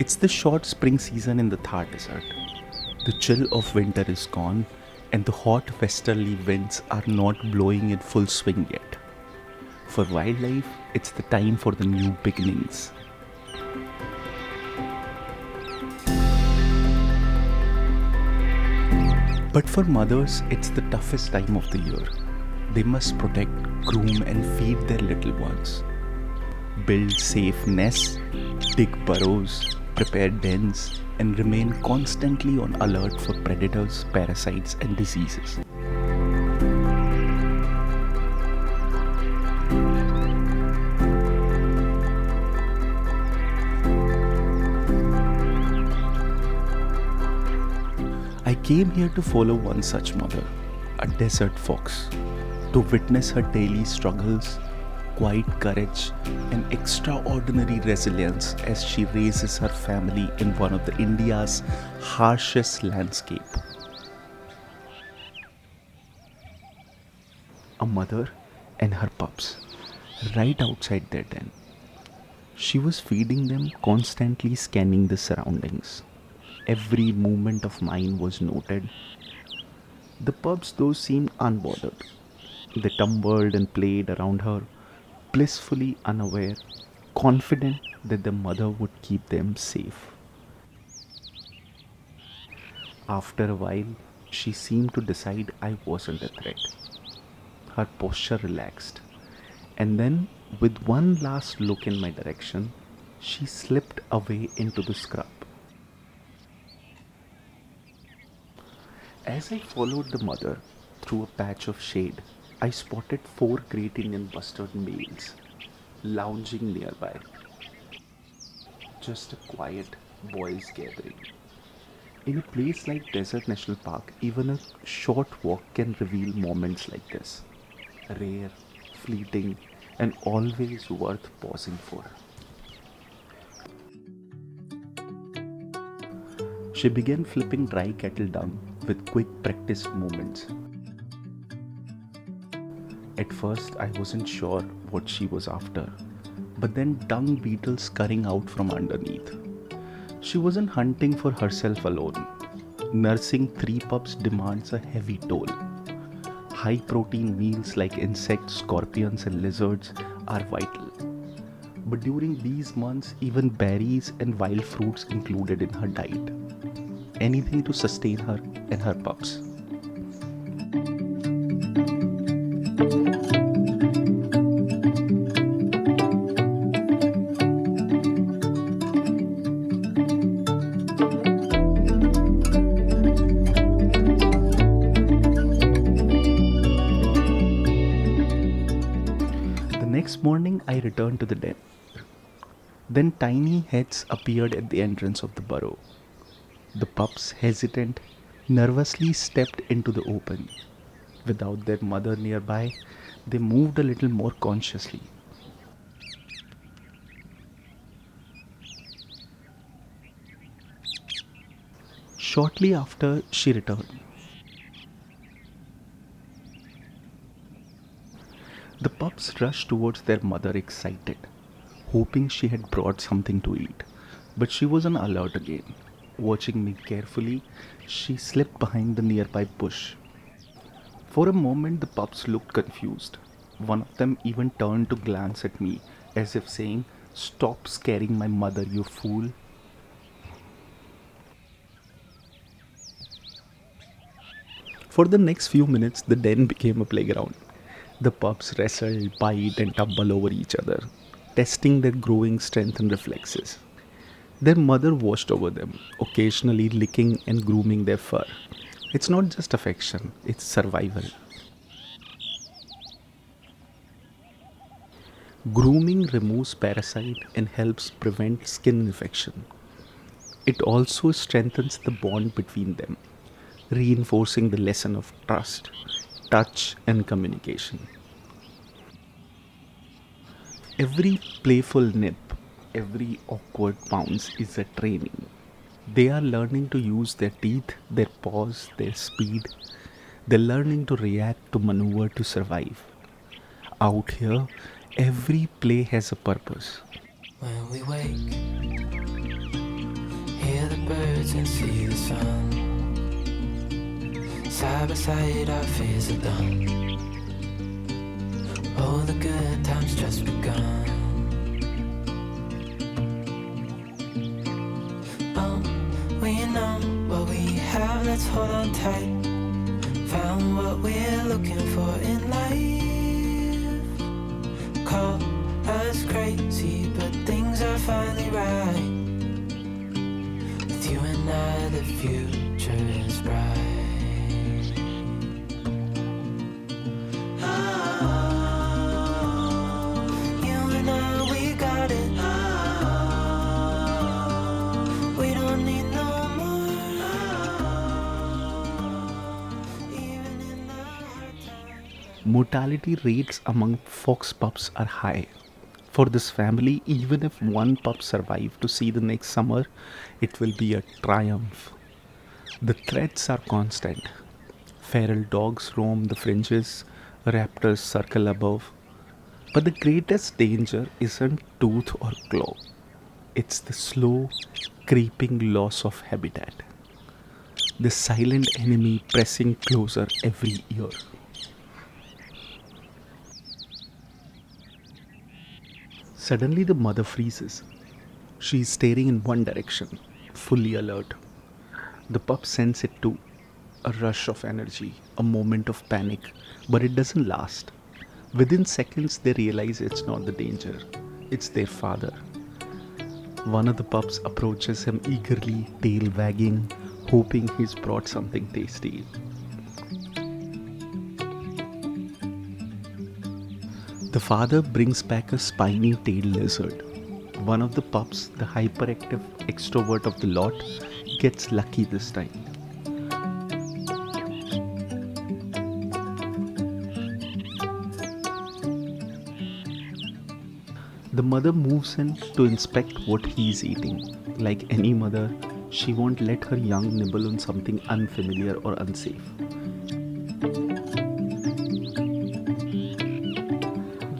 It's the short spring season in the Thar desert. The chill of winter is gone, and the hot westerly winds are not blowing in full swing yet. For wildlife, it's the time for the new beginnings. But for mothers, it's the toughest time of the year. They must protect, groom, and feed their little ones. Build safe nests, dig burrows, prepare dens, and remain constantly on alert for predators, parasites, and diseases. I came here to follow one such mother, a desert fox, to witness her daily struggles, quiet courage, and extraordinary resilience as she raises her family in one of the India's harshest landscape. A mother and her pups, right outside their den. She was feeding them, constantly scanning the surroundings. Every movement of mine was noted. The pups, though, seemed unbothered. They tumbled and played around her, blissfully unaware, confident that the mother would keep them safe. After a while, she seemed to decide I wasn't a threat. Her posture relaxed, and then, with one last look in my direction, she slipped away into the scrub. As I followed the mother through a patch of shade, I spotted four great Indian bustard males lounging nearby. Just a quiet boys' gathering. In a place like Desert National Park, even a short walk can reveal moments like this. Rare, fleeting, and always worth pausing for. She began flipping dry cattle dung with quick practiced movements. At first, I wasn't sure what she was after, but then dung beetles scurrying out from underneath. She wasn't hunting for herself alone. Nursing three pups demands a heavy toll. High protein meals like insects, scorpions, and lizards are vital. But during these months, even berries and wild fruits included in her diet. Anything to sustain her and her pups. The next morning, I returned to the den. Then tiny heads appeared at the entrance of the burrow. The pups, hesitant, nervously stepped into the open. Without their mother nearby, they moved a little more consciously. Shortly after, she returned. The pups rushed towards their mother excited, hoping she had brought something to eat. But she was on alert again. Watching me carefully, she slipped behind the nearby bush. For a moment, the pups looked confused. One of them even turned to glance at me, as if saying, "Stop scaring my mother, you fool." For the next few minutes, the den became a playground. The pups wrestled, bite, and tumble over each other, testing their growing strength and reflexes. Their mother watched over them, occasionally licking and grooming their fur. It's not just affection, it's survival. Grooming removes parasite and helps prevent skin infection. It also strengthens the bond between them, reinforcing the lesson of trust, touch, and communication. Every playful nip, every awkward pounce is a training. They are learning to use their teeth, their paws, their speed. They're learning to react, to maneuver, to survive. Out here, every play has a purpose. When we wake, the birds and see the sun. Side by side our fears are done. All the good times just begun. Oh, we know what we have, let's hold on tight. Found what we're looking for in life. Call us crazy, but things are finally right. With you and I, the future is bright. Mortality rates among fox pups are high. For this family, even if one pup survives to see the next summer, it will be a triumph. The threats are constant. Feral dogs roam the fringes, raptors circle above. But the greatest danger isn't tooth or claw, it's the slow, creeping loss of habitat. The silent enemy pressing closer every year. Suddenly, the mother freezes. She is staring in one direction, fully alert. The pup sense it too. A rush of energy, a moment of panic, but it doesn't last. Within seconds, they realize it's not the danger, it's their father. One of the pups approaches him eagerly, tail wagging, hoping he's brought something tasty. The father brings back a spiny tailed lizard. One of the pups, the hyperactive extrovert of the lot, gets lucky this time. The mother moves in to inspect what he's eating. Like any mother, she won't let her young nibble on something unfamiliar or unsafe.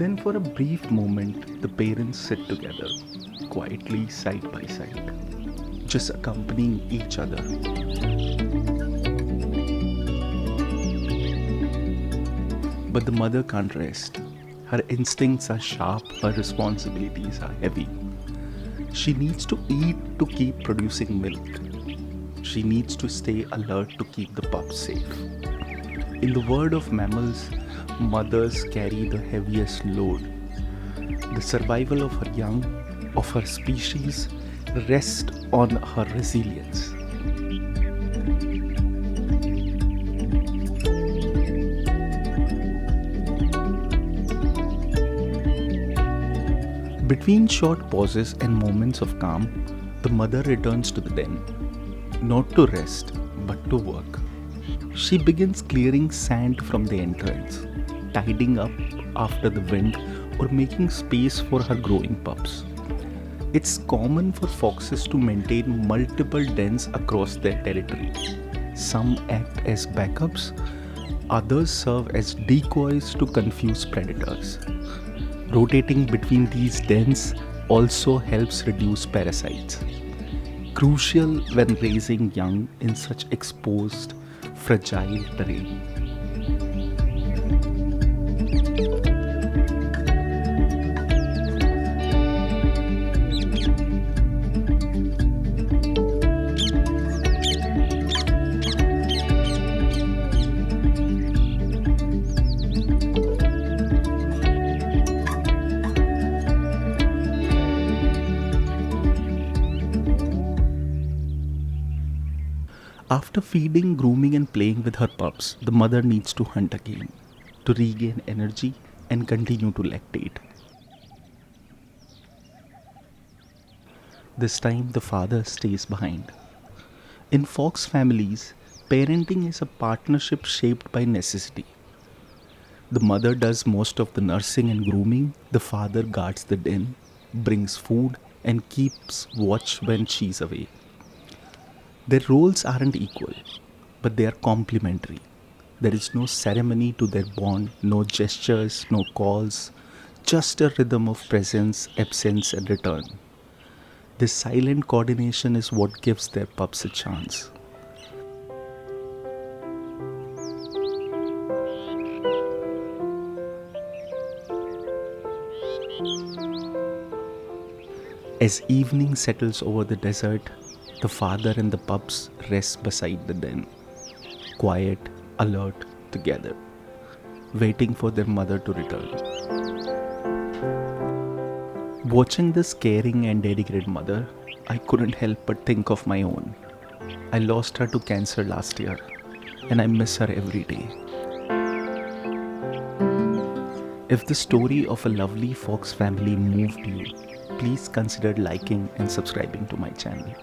Then, for a brief moment, the parents sit together, quietly side by side, just accompanying each other. But the mother can't rest. Her instincts are sharp, her responsibilities are heavy. She needs to eat to keep producing milk. She needs to stay alert to keep the pups safe. In the world of mammals, mothers carry the heaviest load. The survival of her young, of her species, rests on her resilience. Between short pauses and moments of calm, the mother returns to the den, not to rest, but to work. She begins clearing sand from the entrance, tidying up after the wind, or making space for her growing pups. It's common for foxes to maintain multiple dens across their territory. Some act as backups, others serve as decoys to confuse predators. Rotating between these dens also helps reduce parasites, crucial when raising young in such exposed, fragile terrain. After feeding, grooming, and playing with her pups, the mother needs to hunt again to regain energy and continue to lactate. This time, the father stays behind. In fox families, parenting is a partnership shaped by necessity. The mother does most of the nursing and grooming, the father guards the den, brings food, and keeps watch when she's away. Their roles aren't equal, but they are complementary. There is no ceremony to their bond, no gestures, no calls, just a rhythm of presence, absence, and return. This silent coordination is what gives their pups a chance. As evening settles over the desert, the father and the pups rest beside the den, quiet, alert, together, waiting for their mother to return. Watching this caring and dedicated mother, I couldn't help but think of my own. I lost her to cancer last year, and I miss her every day. If the story of a lovely fox family moved you, please consider liking and subscribing to my channel.